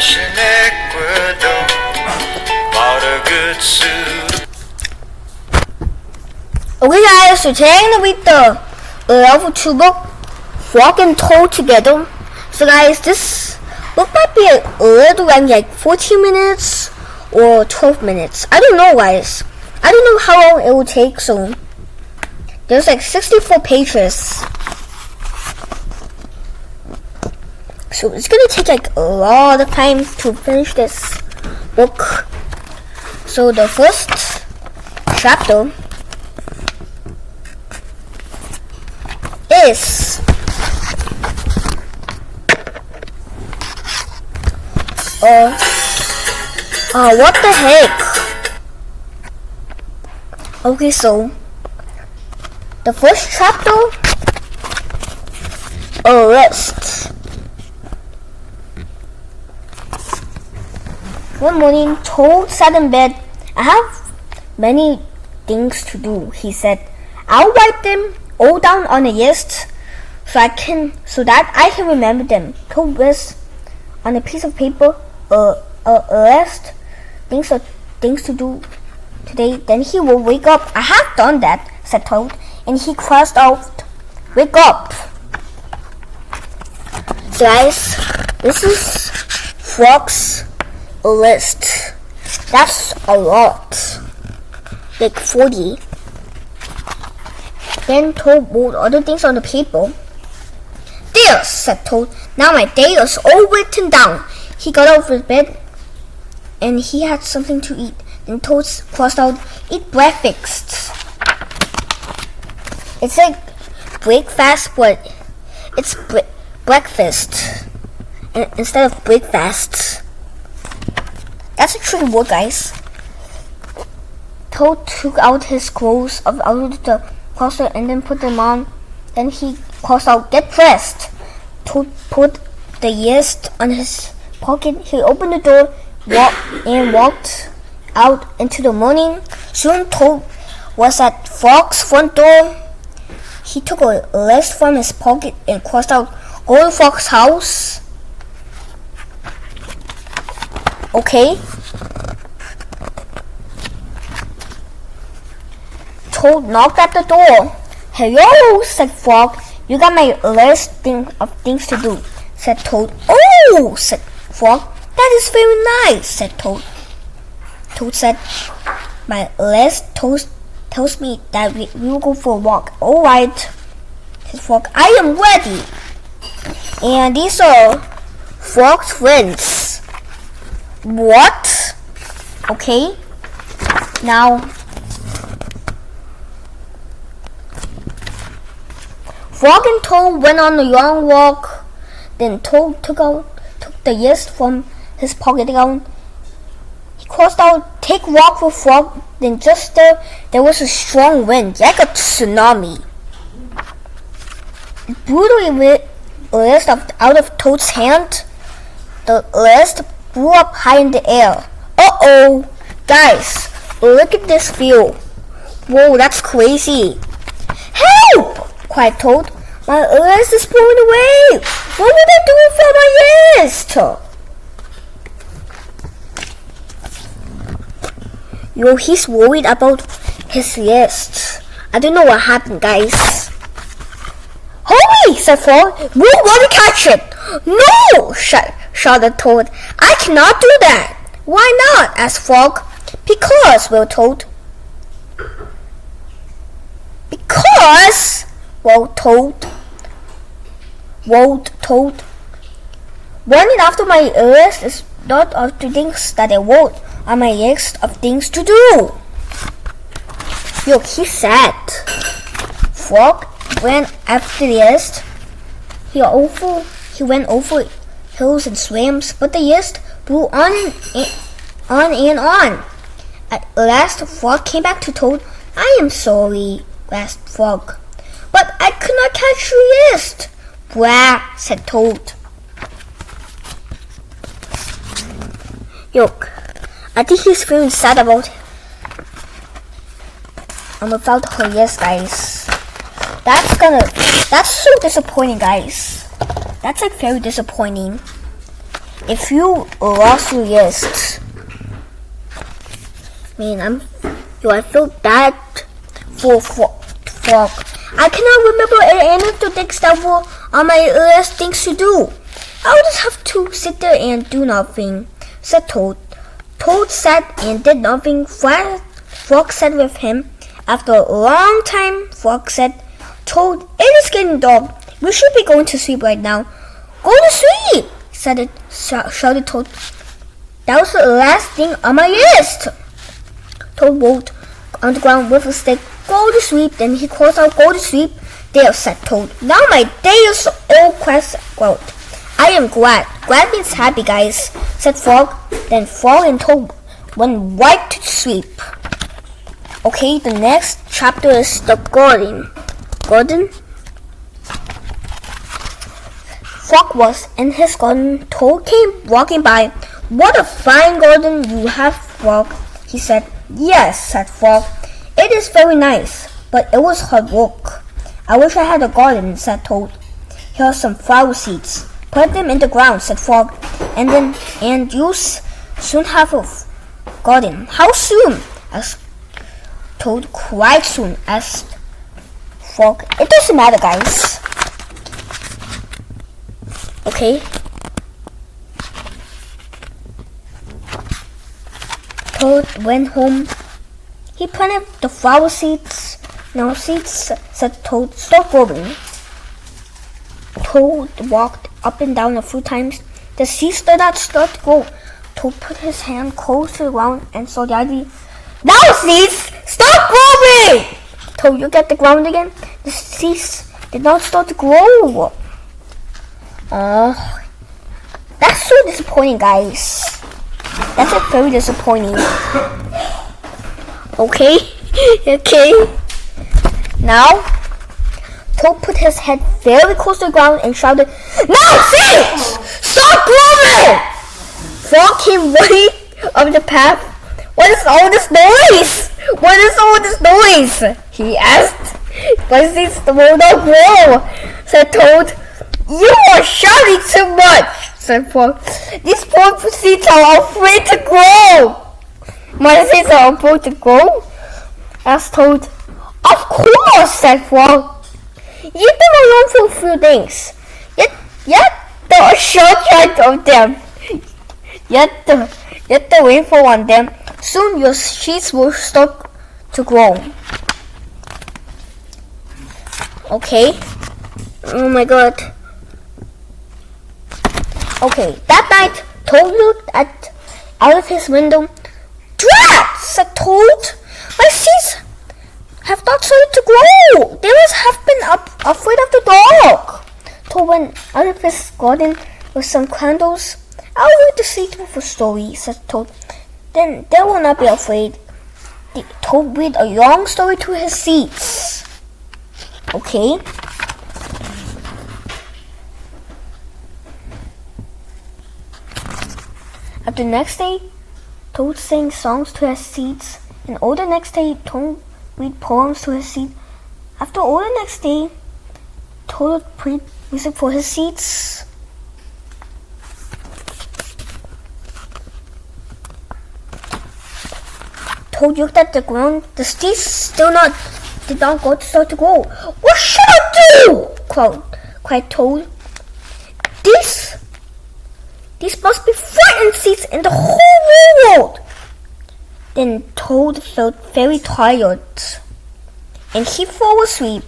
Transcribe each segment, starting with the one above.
Okay guys, so today I'm gonna read the level 2 book, Frog and Toad Together. So guys, this book might be a little long, like 14 minutes or 12 minutes. I don't know guys. I don't know how long it will take, so there's like 64 pages. So it's gonna take like a lot of time to finish this book. So the first chapter is what the heck? Okay, so the first chapter, arrest. One morning, Toad sat in bed. I have many things to do, he said. I'll write them all down on a list so that I can remember them. Toad was on a piece of paper a list things to do today. Then he will wake up. I have done that, said Toad, and he crossed out wake up. So guys, this is Frog's list. That's a lot, like 40. Then Toad wrote other things on the paper. There, said Toad. Now my day is all written down. He got out of his bed and he had something to eat. Then Toad crossed out, eat breakfast. It's like breakfast, but it's breakfast instead of breakfast. That's a tricky word, guys. Toad took out his clothes out of the closet and then put them on. Then he crossed out, get dressed. Toad put the yeast on his pocket. He opened the door and walked out into the morning. Soon Toad was at Frog's front door. He took a list from his pocket and crossed out, go to Frog's house. Okay. Toad knocked at the door. Hello, said Frog. You got my list of things to do, said Toad. Oh, said Frog. That is very nice, said Toad. Toad said, my list tells me that we will go for a walk. All right, said Frog. I am ready. And these are Frog's friends. What? Okay. Now, Frog and Toad went on a long walk. Then Toad took the yeast from his pocket down. He crossed out, take walk with Frog. Then just there was a strong wind, like a tsunami. It blew the list out of Toad's hand. The list blew up high in the air. Uh-oh! Guys, look at this view. Whoa, that's crazy. Help! Cried Toad. My list is blown away. What would I do without my list? Yo, he's worried about his list. I don't know what happened, guys. Hurry, said Frog. We'll want to catch it. No, shouted Toad. I cannot do that. Why not? Asked Frog. Because, well, Toad. Because, well, Toad. Running after my list is not of the things that I wrote on my list of things to do. Yo, he's sad. Frog ran after the list. He went over hills and swams, but the list blew on and on. At last, Frog came back to Toad. I am sorry, gasped Frog, but I could not catch your list. Blah, said Toad. Look, I think he's feeling sad about without her list, guys. That's so disappointing, guys. That's like very disappointing. if you lost your list, I feel bad for Frog. I cannot remember any of the things that were on my list things to do. I'll just have to sit there and do nothing, said Toad. Toad sat and did nothing. Frog sat with him. After a long time, Frog said, Toad, it is getting dark. We should be going to sleep right now. Go to sleep, shouted Toad. That was the last thing on my list. Toad rolled on the ground with a stick. Go to sleep. Then he calls out, go to sleep. There, said Toad. Now my day is all quest out. I am glad. Glad means happy, guys, said Frog. Then Frog and Toad went right to sleep. Okay, the next chapter is the garden. Frog was in his garden. Toad came walking by. What a fine garden you have, Frog, he said. Yes, said Frog. It is very nice, but it was hard work. I wish I had a garden, said Toad. Here are some flower seeds. Put them in the ground, said Frog, and you soon have a garden. How soon? asked Toad. Quite soon, asked Frog. It doesn't matter, guys. Okay. Toad went home. He planted the flower seeds. Now seeds, said Toad, stop growing. Toad walked up and down a few times. The seeds did not start to grow. Toad put his hand close to the ground and saw the idea. Now seeds, stop growing! Toad looked at the ground again. The seeds did not start to grow. Oh, that's so disappointing, guys. That's very disappointing. Okay. Now, Toad put his head very close to the ground and shouted, Now seeds! Stop growing! Frog came running up the path. What is all this noise? What is all this noise? He asked. My seeds will not grow, said Toad. You are shouting too much, said Frog. These poor seeds are afraid to grow. My seeds are afraid to grow? Asked Toad. Of course, said Frog. You've been alone for a few days. Yet there are shortcuts of them. Yet the rainfall on them. Soon your seeds will start to grow. Okay. Oh my god. Okay, that night, Toad looked out of his window. Drat, said Toad. My seeds have not started to grow. They must have been afraid of the dark. Toad went out of his garden with some candles. I'll read the seeds with a story, said Toad. Then they will not be afraid. Toad read a long story to his seeds. Okay. After the next day, Toad sang songs to his seeds, and all the next day, Toad read poems to his seeds. After all the next day, Toad played music for his seeds. Toad looked at the ground. The seeds did not start to grow. What should I do? cried Toad. These must be frightened seeds in the whole world. Then Toad felt very tired, and he fell asleep.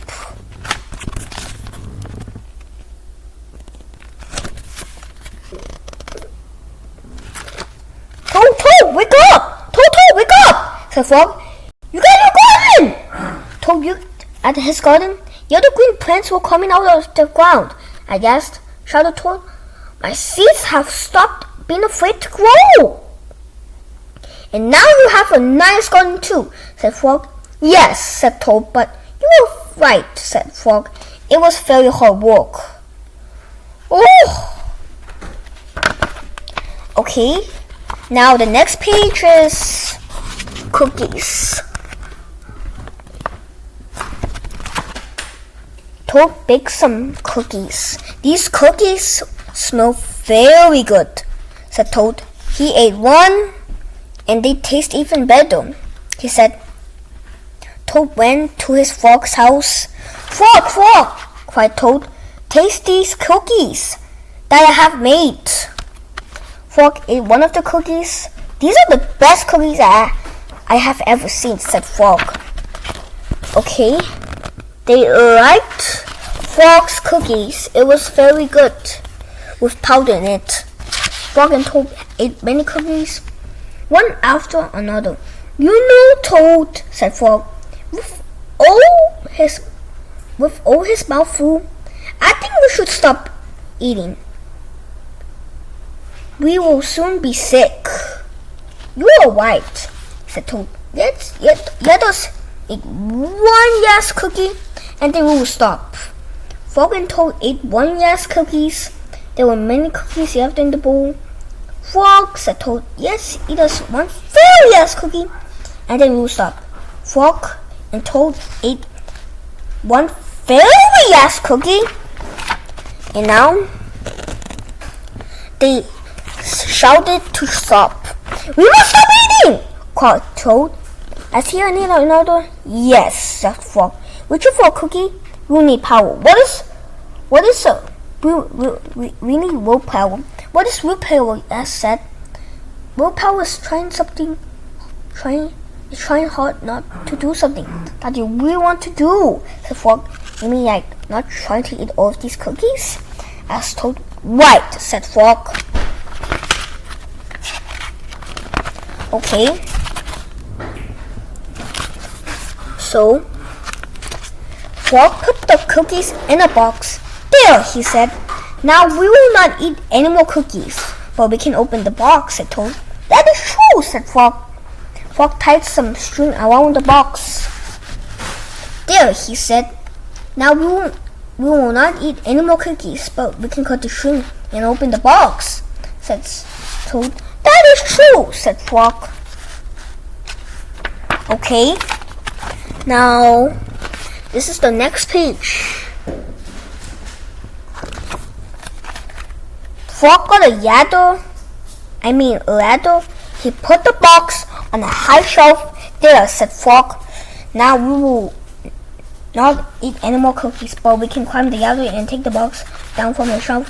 Toad, wake up! Toad, wake up! Said Frog. You got your garden! Toad looked at his garden. Yellow green plants were coming out of the ground. I guessed, shouted Toad. My seeds have stopped being afraid to grow. And now you have a nice garden too, said Frog. Yes, said Toad, but you were right, said Frog. It was very hard work. Oh! Okay, now the next page is cookies. Toad baked some cookies. These cookies smell very good. said Toad. He ate one, and they taste even better, he said. Toad went to his frog's house. Frog, frog, cried Toad. Taste these cookies that I have made. Frog ate one of the cookies. These are the best cookies I have ever seen, said Frog. Okay, they liked Frog's cookies. It was very good with powder in it. Frog and Toad ate many cookies, one after another. You know, Toad, said Frog, with all his mouth full, I think we should stop eating. We will soon be sick. You are right, said Toad. Let us eat one yes cookie, and then we will stop. Frog and Toad ate one yes cookies. There were many cookies left in the bowl. Frog, said Toad, yes, eat us one very yes cookie, and then we will stop. Frog and Toad ate one very yes cookie, and now they shouted to stop. We must stop eating, cried Toad. As he and another, yes, said Frog. We chew for a cookie. We need power. What is we need willpower. What is willpower? As said, willpower is trying hard not to do something that you really want to do, said Frog. You mean like not trying to eat all of these cookies? Asked Toad. Right, said Frog. Okay. So, Frog put the cookies in a box. There, he said. Now we will not eat any more cookies, but we can open the box, said Toad. That is true, said Frog. Frog tied some string around the box. There, he said. Now we will not eat any more cookies, but we can cut the string and open the box, said Toad. That is true, said Frog. Okay. Now, this is the next page. Frog got a ladder. He put the box on a high shelf. There, said Frog. Now we will not eat any more cookies, but we can climb the ladder and take the box down from the shelf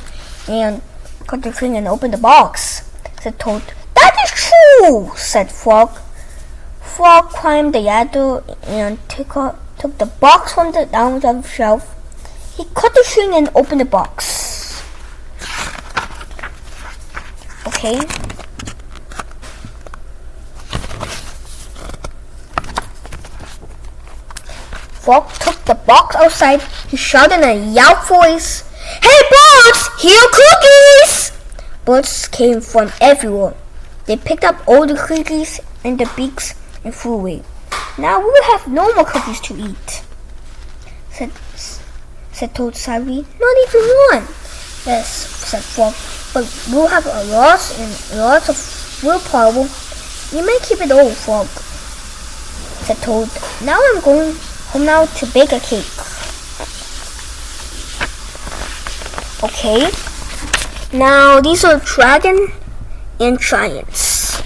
and cut the string and open the box, said Toad. That is true, said Frog. Frog climbed the ladder and took the box from the down the shelf. He cut the string and opened the box. Okay. Frog took the box outside. He shouted in a loud voice, "Hey birds, here are cookies!" Birds came from everywhere. They picked up all the cookies in their beaks and flew away. Now we will have no more cookies to eat, said Toad sadly. Not even one. Yes, said Frog, but we'll have lots of willpower. You may keep it all, Frog, said Toad. Now I'm going home now to bake a cake. Okay. Now these are dragon and giants.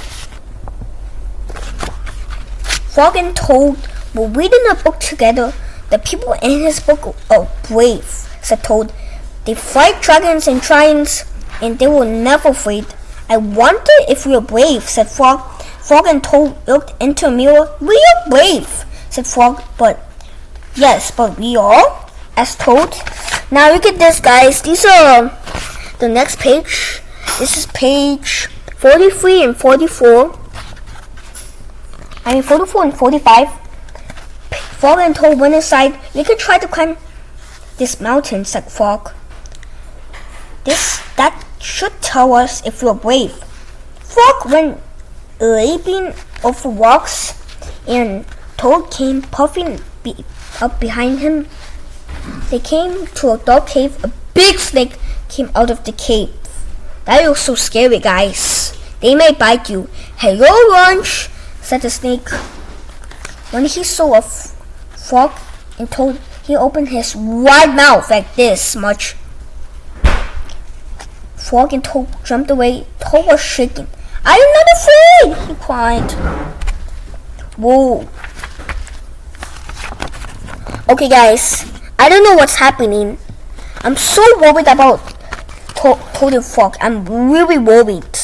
Frog and Toad were reading a book together. The people in his book are brave, said Toad. They fight dragons and giants, and they were never afraid. I wonder if we are brave, said Frog. Frog and Toad looked into a mirror. We are brave, said Frog. But we are, asked Toad. Now look at this, guys. These are the next page. This is page 43 and 44. 44 and 45. Frog and Toad went inside. We can try to climb this mountain, said Frog. That should tell us if we're brave. Frog went leaping over rocks, and Toad came puffing up behind him. They came to a dark cave. A big snake came out of the cave. That was so scary, guys. They may bite you. Hello, lunch, said the snake. When he saw a Frog and Toad, he opened his wide mouth like this much. Frog and Toad jumped away. Toad was shaking. "I am not afraid," he cried. Whoa. Okay guys, I don't know what's happening. I'm so worried about Toad and Frog. I'm really worried.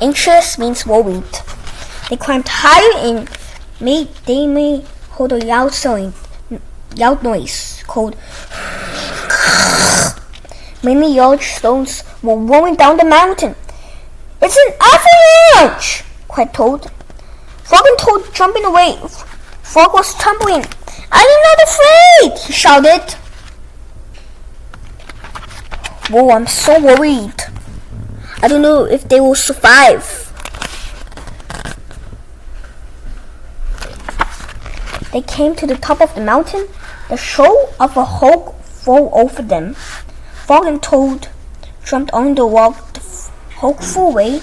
Anxious means worried. They climbed higher and made hold a loud noise called. Many large stones were rolling down the mountain. "It's an avalanche!" cried Toad. Frog and Toad jumping away. Frog was tumbling. "I am not afraid!" he shouted. Whoa, I'm so worried. I don't know if they will survive. They came to the top of the mountain. The shoal of a hog fell over them. Frog and Toad jumped on the rock. The hog flew away.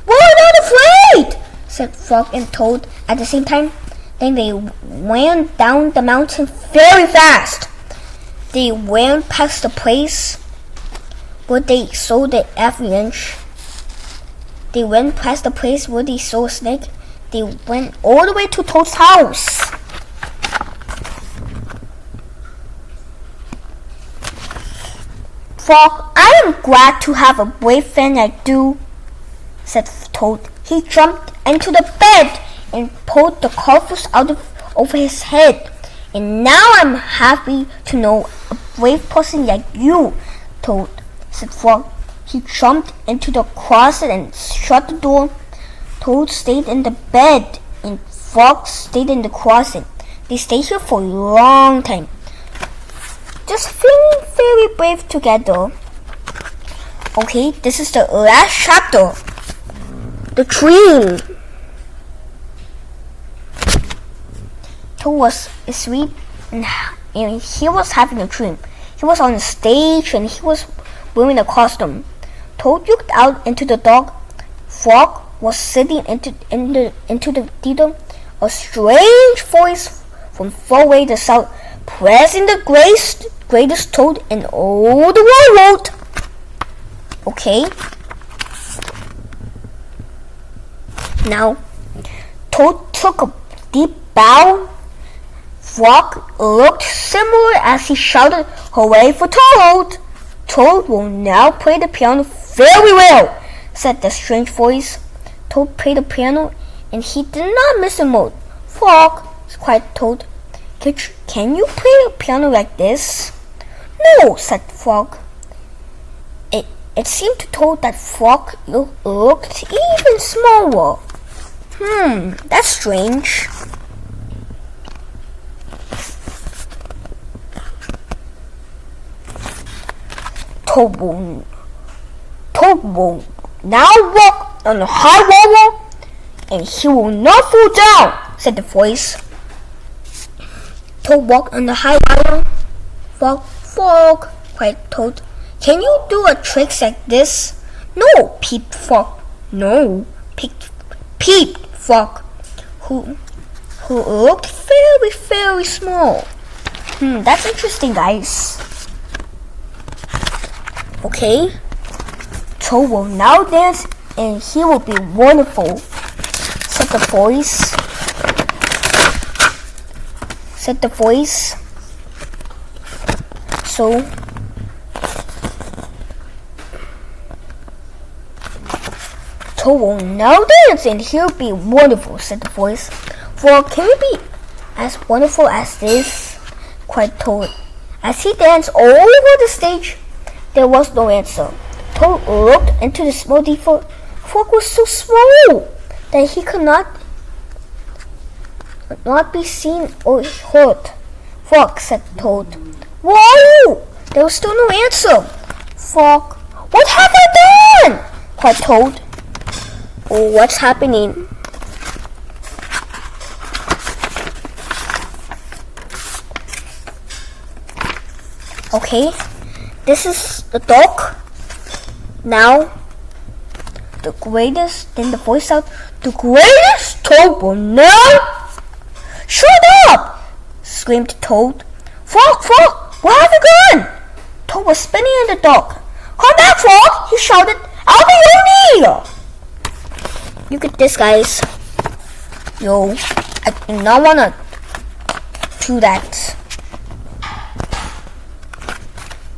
"We're not afraid!" said Frog and Toad at the same time. Then they ran down the mountain very fast. They ran past the place where they saw the avalanche. They went past the place where they saw a snake. They went all the way to Toad's house. "Frog, I am glad to have a brave friend like you," said Toad. He jumped into the bed and pulled the covers over his head. "And now I'm happy to know a brave person like you, Toad," said Frog. He jumped into the closet and shut the door. Toad stayed in the bed and Frog stayed in the closet. They stayed here for a long time, just feeling very brave together. Okay, this is the last chapter. The dream. Toad was asleep and he was having a dream. He was on the stage and he was wearing a costume. Toad looked out into the dark. Frog was sitting into the theater. A strange voice from far away the south, praising the greatest Toad in all the world. Okay. Now, Toad took a deep bow. Frog looked similar as he shouted, "Hooray for Toad! Toad will now play the piano very well," said the strange voice. Toad played the piano and he did not miss a note. "Frog," cried Toad, "can you play the piano like this?" "No," said Frog. It seemed to Toad that Frog looked even smaller. That's strange. Toad will now walk on the high wall and he will not fall down, said the voice. Toad walked on the high wall. "Frog, Frog," cried Toad, "can you do a trick like this?" "No," peeped Frog. "No," peeped Frog, who looked very, very small. That's interesting, guys. Okay, Toad will now dance and he will be wonderful, said the voice. So Toad will now dance and he'll be wonderful, said the voice. "Frog, can you be as wonderful as this?" cried Toad. As he danced all over the stage, there was no answer. Toad looked into the small theater. Frog was so small that he could not be seen or heard. "Frog," said Toad, "where are you?" There was still no answer. "Frog, what have I done?" cried Toad. "Oh, what's happening?" Okay, this is the dog. Now, the greatest, then the voice out, "The greatest Toad will now—" "Shut up!" screamed Toad. "Frog, Frog, where have you gone?" Toad was spinning in the dark. "Come back, Frog!" he shouted, Albioni! Look at this, guys. Yo, I do not wanna do that.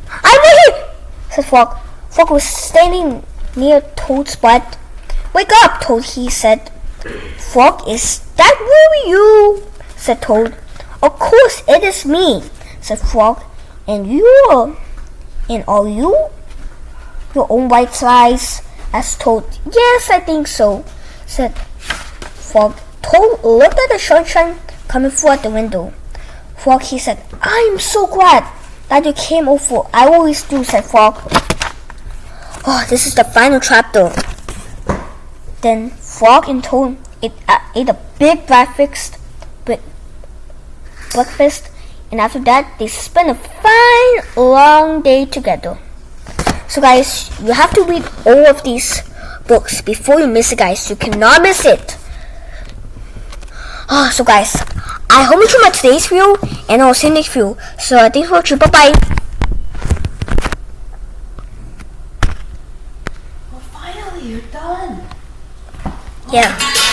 I did it! Said Frog. Frog was standing near Toad's butt. Wake up, Toad, he said. Frog, is that really you? Said Toad. Of course it is me, said Frog. And are you? Your own white eyes? Asked Toad. Yes, I think so, said Frog. Toad looked at the sunshine coming through at the window. Frog, he said, I'm so glad that you came over. I always do, said Frog. Oh, this is the final chapter. Then Frog and Toad ate a big breakfast, and after that they spent a fine long day together. So guys, you have to read all of these books before you miss it, guys. You cannot miss it. So guys, I hope you enjoyed today's video, and I'll see you next video. So thanks for watching. Bye bye. Well, finally, you're done. Yeah.